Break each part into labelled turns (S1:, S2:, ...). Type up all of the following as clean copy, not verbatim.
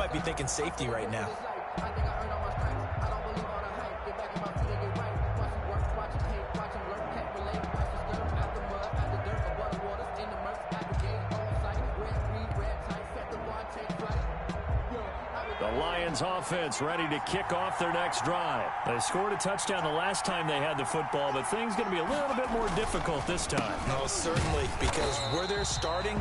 S1: might be thinking safety right now.
S2: The Lions offense ready to kick off their next drive. They scored a touchdown the last time they had the football, but things going to be a little bit more difficult this time.
S1: No, certainly, because where they're starting,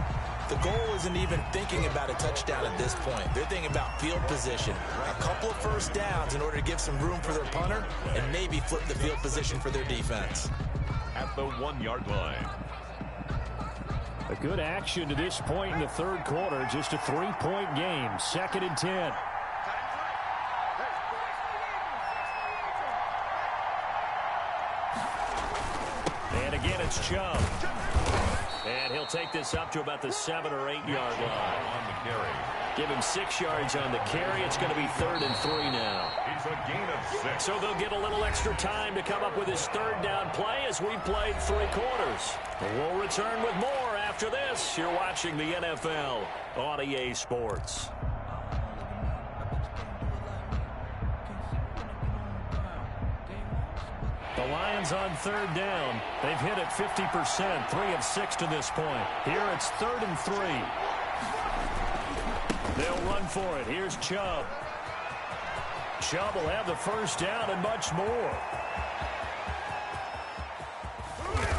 S1: the goal isn't even thinking about a touchdown at this point. They're thinking about field position. A couple of first downs in order to give some room for their punter and maybe flip the field position for their defense.
S3: At the 1-yard line.
S2: A good action to this point in the third quarter. Just a 3-point game. 2nd and 10. And again, it's Chubb. And he'll take this up to about the 7 or 8 yard line.
S3: On the carry.
S2: Give him 6 yards on the carry. It's going to be 3rd and 3 now.
S3: It's a gain of 6.
S2: So they'll get a little extra time to come up with his 3rd down play as we played 3 quarters. We'll return with more after this. You're watching the NFL on EA Sports. The Lions on 3rd down. They've hit it 50%, 3 of 6 to this point. Here it's 3rd and 3. They'll run for it. Here's Chubb. Chubb will have the first down and much more.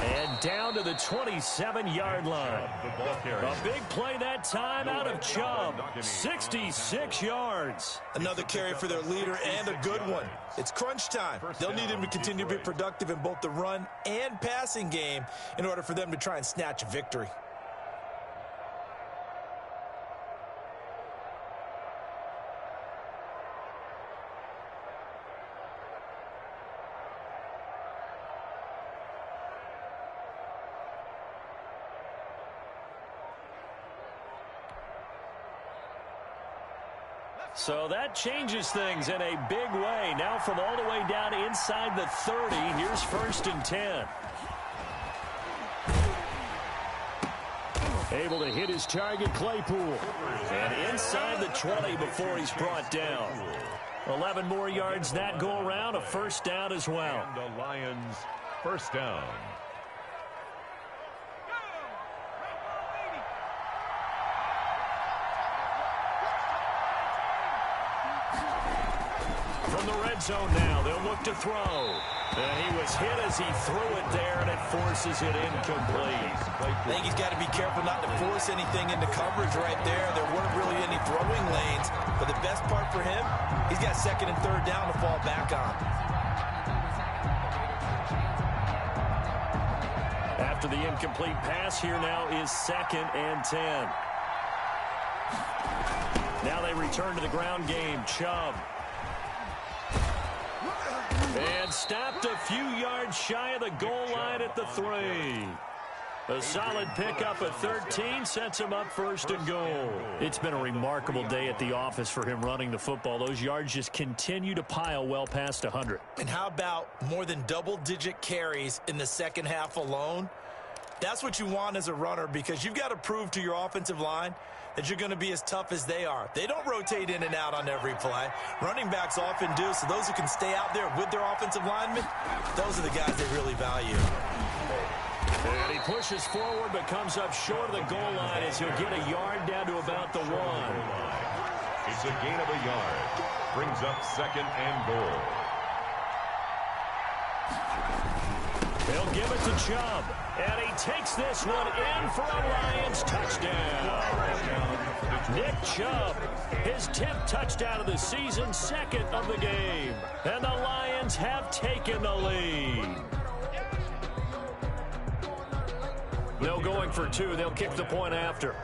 S2: And down to the 27-yard line. A big play that time out of Chubb. 66 yards.
S1: Another carry for their leader and a good one. It's crunch time. They'll need him to continue to be productive in both the run and passing game in order for them to try and snatch a victory.
S2: So that changes things in a big way. Now from all the way down inside the 30, here's 1st and 10. Able to hit his target, Claypool. And inside the 20 before he's brought down. 11 more yards that go around, a first down as well.
S3: And the Lions first down.
S2: From the red zone now, they'll look to throw. And he was hit as he threw it there, and it forces it incomplete.
S1: I think he's got to be careful not to force anything into coverage right there. There weren't really any throwing lanes, but the best part for him, he's got 2nd and 3rd down to fall back on.
S2: After the incomplete pass, here now is 2nd and 10. Now they return to the ground game. Chubb. And stopped a few yards shy of the goal line at the 3. A solid pickup at 13 sets him up 1st and goal. It's been a remarkable day at the office for him running the football. Those yards just continue to pile well past 100.
S1: And how about more than double-digit carries in the second half alone? That's what you want as a runner, because you've got to prove to your offensive line that you're going to be as tough as they are. They don't rotate in and out on every play. Running backs often do, so those who can stay out there with their offensive linemen, those are the guys they really value.
S2: And he pushes forward but comes up short of the goal line as he'll get a yard down to about the 1.
S3: It's a gain of a yard. Brings up 2nd and goal.
S2: They'll give it to Chubb. And he takes this one in for a Lions touchdown. Nick Chubb, his 10th touchdown of the season, 2nd of the game. And the Lions have taken the lead. No going for 2. They'll kick the point after.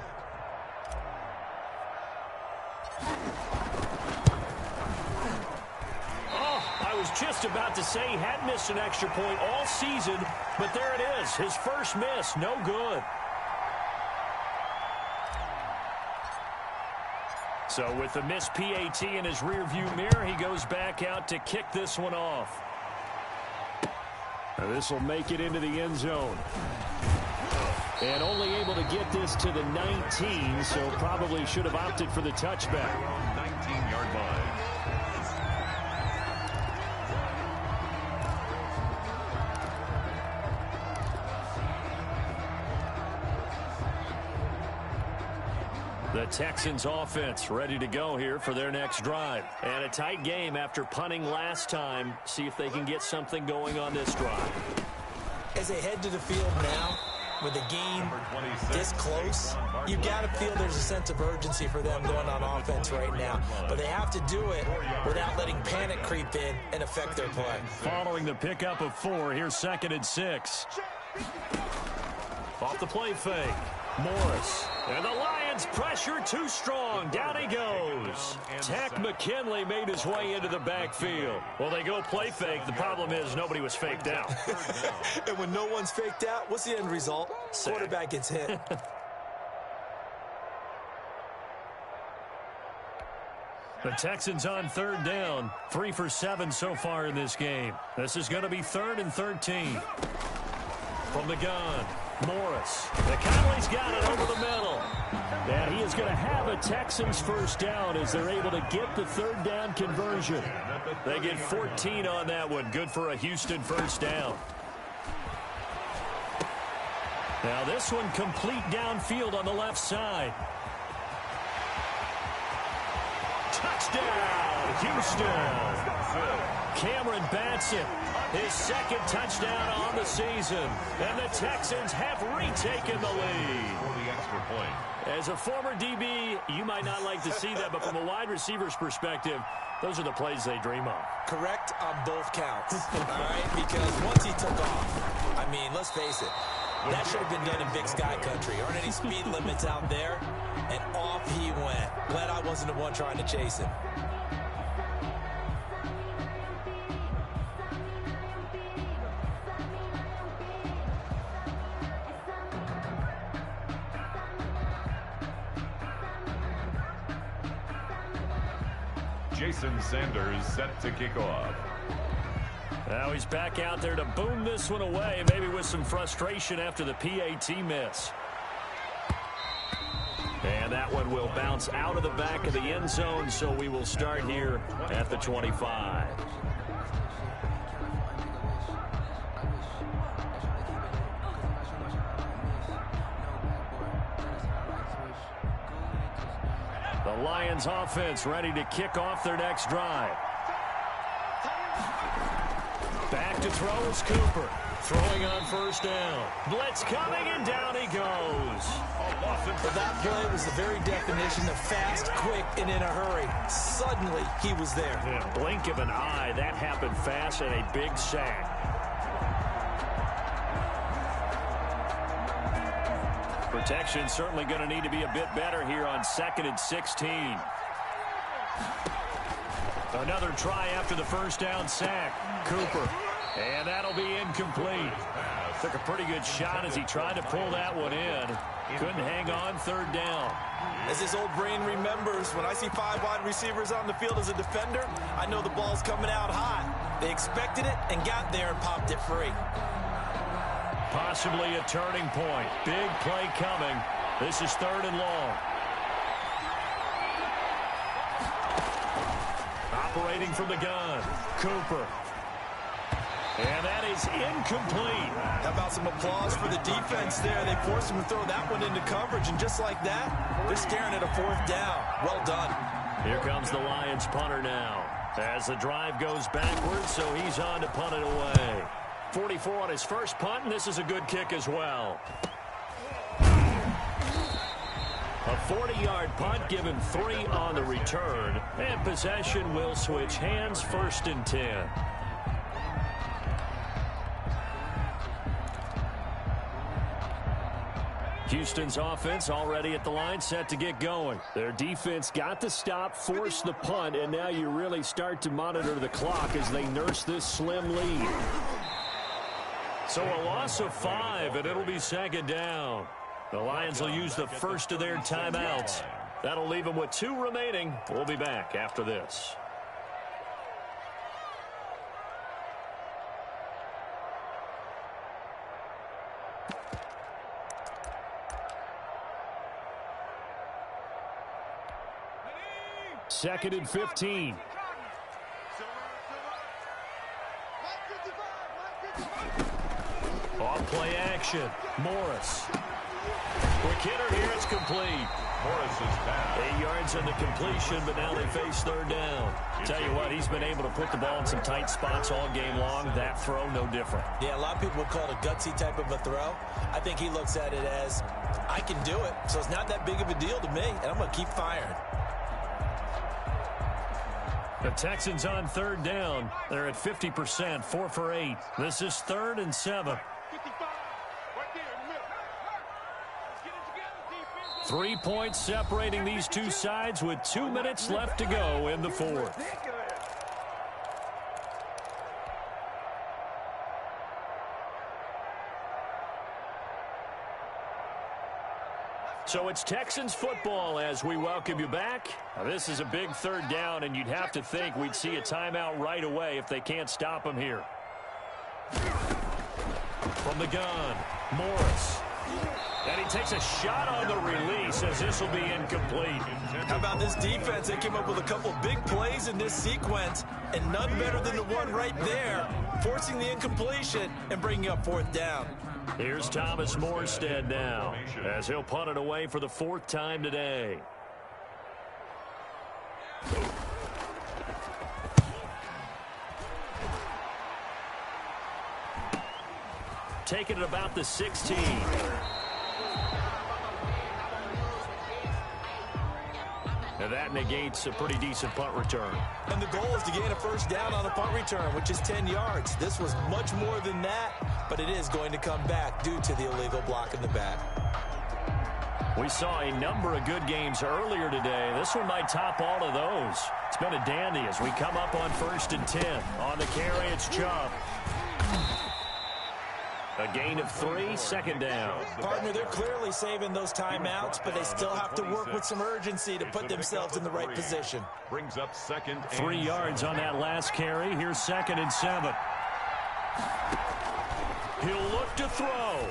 S2: I was just about to say he hadn't missed an extra point all season, but there it is. His first miss, no good. So with the missed PAT in his rearview mirror, he goes back out to kick this one off. Now this will make it into the end zone. And only able to get this to the 19, so probably should have opted for the touchback. The Texans offense ready to go here for their next drive. And a tight game after punting last time. See if they can get something going on this drive.
S1: As they head to the field now, with the game this close, you've got to feel there's a sense of urgency for them going on offense right now. But they have to do it without letting panic creep in and affect their play.
S2: Following the pickup of 4, here's 2nd and 6. Off the play fake. Morris. And the Lions pressure too strong. Down he goes. Takk McKinley made his way into the backfield. Well, they go play fake. The problem is nobody was faked out.
S1: And when no one's faked out, what's the end result? Quarterback gets hit.
S2: The Texans on 3rd down. 3 for 7 so far in this game. This is going to be 3rd and 13. From the gun. Morris. McConnelly's got it over the middle. And he is going to have a Texans first down as they're able to get the 3rd down conversion. They get 14 on that one. Good for a Houston first down. Now this one complete downfield on the left side. Touchdown, Houston. Cameron Batson, his 2nd touchdown on the season. And the Texans have retaken the lead.
S3: For the extra point.
S2: As a former DB, you might not like to see that, but from a wide receiver's perspective, those are the plays they dream of.
S1: Correct on both counts, all right? Because once he took off, I mean, let's face it, that should have been done in Big Sky country. Aren't any speed limits out there? And off he went. Glad I wasn't the one trying to chase him.
S3: Jason Sanders set to kick off.
S2: Now he's back out there to boom this one away, maybe with some frustration after the PAT miss. And that one will bounce out of the back of the end zone, so we will start here at the 25. The Lions offense ready to kick off their next drive. Back to throw is Cooper. Throwing on first down. Blitz coming, and down he goes.
S1: But that play was the very definition of fast, quick, and in a hurry. Suddenly, he was there.
S2: Yeah, blink of an eye, that happened fast, and a big sack. Protection certainly going to need to be a bit better here on 2nd and 16. Another try after the first down sack. Cooper. And that'll be incomplete. Took a pretty good shot as he tried to pull that one in. Couldn't hang on 3rd down.
S1: As his old brain remembers, when I see 5 wide receivers on the field as a defender, I know the ball's coming out hot. They expected it and got there and popped it free.
S2: Possibly a turning point. Big play coming. This is 3rd and long. Operating from the gun. Cooper. And that is incomplete.
S1: How about some applause for the defense there? They forced him to throw that one into coverage, and just like that, they're staring at a 4th down. Well done.
S2: Here comes the Lions punter now. As the drive goes backwards, so he's on to punt it away. 44 on his first punt, and this is a good kick as well. A 40-yard punt, given 3 on the return, and possession will switch hands, 1st and 10. Houston's offense already at the line, set to get going. Their defense got the stop, forced the punt, and now you really start to monitor the clock as they nurse this slim lead. So a loss of 5, and it'll be 2nd down. The Lions will use the first of their timeouts. That'll leave them with 2 remaining. We'll be back after this. Second and 15. Off play action. Morris. Quick hitter here. It's complete.
S3: Morris's pass.
S2: 8 yards on the completion, but now they face third down. Tell you what, he's been able to put the ball in some tight spots all game long. That throw, no different.
S1: Yeah, a lot of people would call it a gutsy type of a throw. I think he looks at it as, I can do it, so it's not that big of a deal to me, and I'm going to keep firing.
S2: The Texans on third down. They're at 50%, 4 for 8. This is 3rd and 7. 3 points separating these two sides with 2 minutes left to go in the fourth. So it's Texans football as we welcome you back. Now, this is a big third down, and you'd have to think we'd see a timeout right away if they can't stop them here. From the gun, Morris. And he takes a shot on the release as this will be incomplete.
S1: How about this defense? They came up with a couple big plays in this sequence, and none better than the one right there, forcing the incompletion and bringing up 4th down.
S2: Here's Thomas Morstead now, as he'll punt it away for the 4th time today. Taking it about the 16. And that negates a pretty decent punt return.
S1: And the goal is to gain a 1st down on a punt return, which is 10 yards. This was much more than that, but it is going to come back due to the illegal block in the back.
S2: We saw a number of good games earlier today. This one might top all of those. It's been a dandy as we come up on 1st and 10. On the carry, it's Chubb. A gain of 3, 2nd down.
S1: Partner, they're clearly saving those timeouts, but they still have to work with some urgency to put themselves in the right position.
S3: Brings up 2nd and
S2: 3 yards on that last carry. Here's 2nd and 7. He'll look to throw.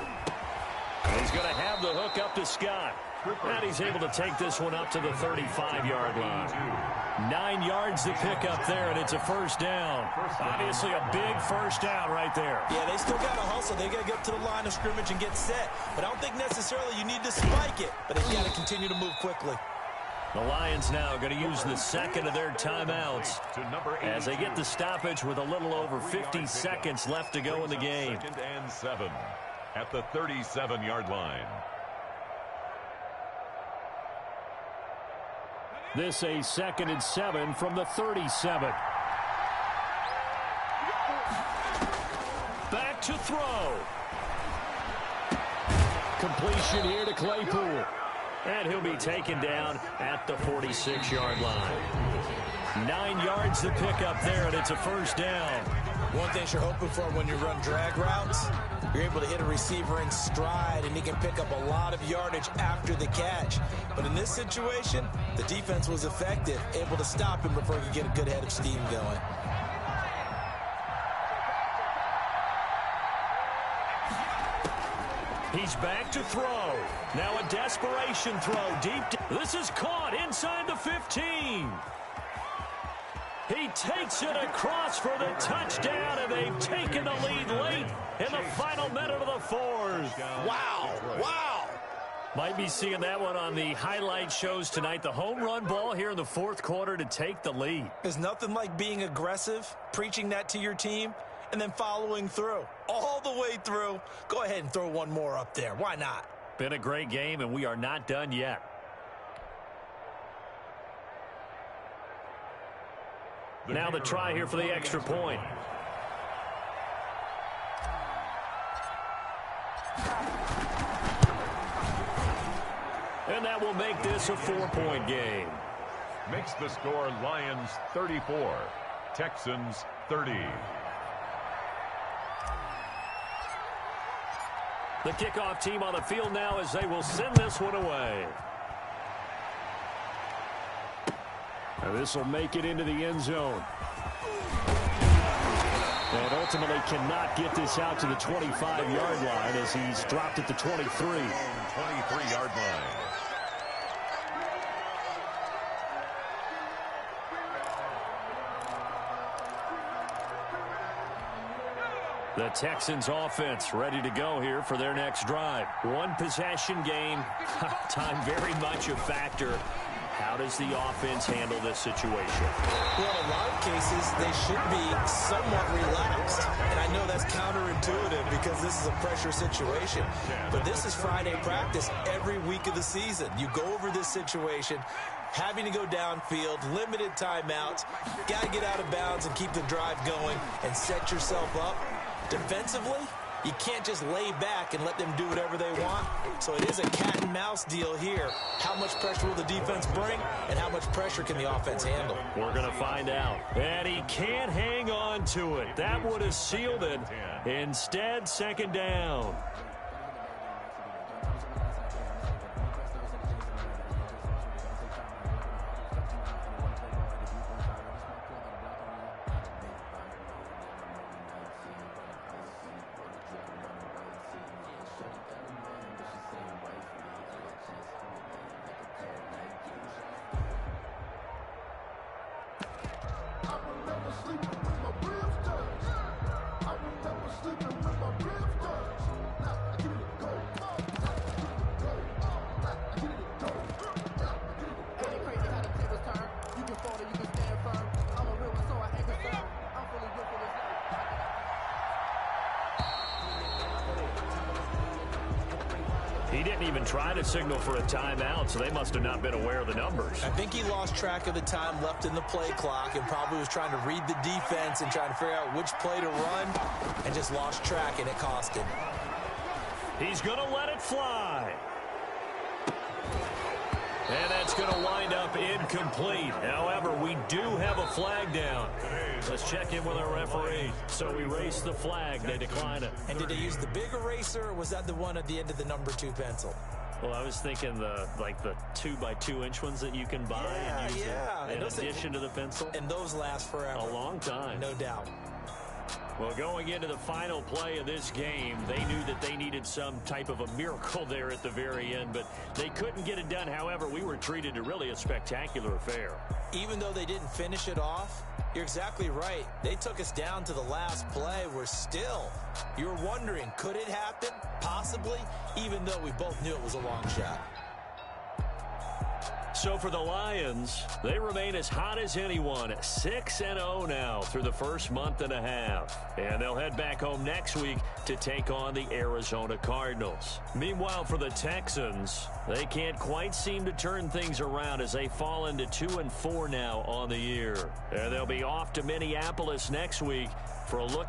S2: He's going to have the hook up to Scott. And he's able to take this one up to the 35-yard line. 9 yards to pick up there, and it's a 1st down. Obviously a big 1st down right there.
S1: Yeah, they still got to hustle. They got to get up to the line of scrimmage and get set. But I don't think necessarily you need to spike it, but they've got to continue to move quickly.
S2: The Lions now going to use the 2nd of their timeouts as they get the stoppage with a little over 50 seconds left to go in the game.
S3: 2nd and 7 at the 37-yard line.
S2: This a 2nd and 7 from the 37. Back to throw. Completion here to Claypool. And he'll be taken down at the 46-yard line. 9 yards to pick up there, and it's a 1st down.
S1: One thing you're hoping for when you run drag routes, you're able to hit a receiver in stride, and he can pick up a lot of yardage after the catch. But in this situation, the defense was effective, able to stop him before he could get a good head of steam going.
S2: He's back to throw. Now a desperation throw deep. This is caught inside the 15. He takes it across for the touchdown, and they've taken the lead late in the final minute of the 4th.
S1: Wow, wow.
S2: Might be seeing that one on the highlight shows tonight. The home run ball here in the 4th quarter to take the lead.
S1: There's nothing like being aggressive, preaching that to your team, and then following through. All the way through. Go ahead and throw one more up there. Why not?
S2: Been a great game, and we are not done yet. Now the try here for the extra point. And that will make this a 4-point game.
S3: Makes the score Lions 34, Texans 30.
S2: The kickoff team on the field now as they will send this one away. And this will make it into the end zone. And ultimately cannot get this out to the 25-yard line as he's dropped at the 23.
S3: 23-yard line.
S2: The Texans offense ready to go here for their next drive. One possession game. Time very much a factor. How does the offense handle this situation?
S1: Well, in a lot of cases, they should be somewhat relaxed. And I know that's counterintuitive because this is a pressure situation. But this is Friday practice every week of the season. You go over this situation, having to go downfield, limited timeouts, got to get out of bounds and keep the drive going and set yourself up. Defensively, you can't just lay back and let them do whatever they want. So it is a cat and mouse deal here. How much pressure will the defense bring, and how much pressure can the offense handle?
S2: We're going to find out. And he can't hang on to it. That would have sealed it. Instead, second down. He didn't even try to signal for a timeout, so they must have not been aware of the numbers.
S1: I think he lost track of the time left in the play clock and probably was trying to read the defense and trying to figure out which play to run and just lost track, and it cost him.
S2: He's going to let it fly. And that's going to wind up incomplete. However, we do have a flag down. Let's check in with our referee. So we race the flag. They decline it.
S1: And did they use the big eraser, or was that the one at the end of the number 2 pencil?
S2: Well, I was thinking the 2x2-inch ones that you can buy and use in addition to the pencil.
S1: And those last forever.
S2: A long time.
S1: No doubt.
S2: Well, going into the final play of this game, they knew that they needed some type of a miracle there at the very end, but they couldn't get it done. However, we were treated to really a spectacular affair. Even though they didn't finish it off, you're exactly right. They took us down to the last play. We're still, you were wondering, could it happen? Possibly, even though we both knew it was a long shot. So for the Lions, they remain as hot as anyone, 6-0 now through the first month and a half. And they'll head back home next week to take on the Arizona Cardinals. Meanwhile, for the Texans, they can't quite seem to turn things around as they fall into 2-4 now on the year. And they'll be off to Minneapolis next week for a look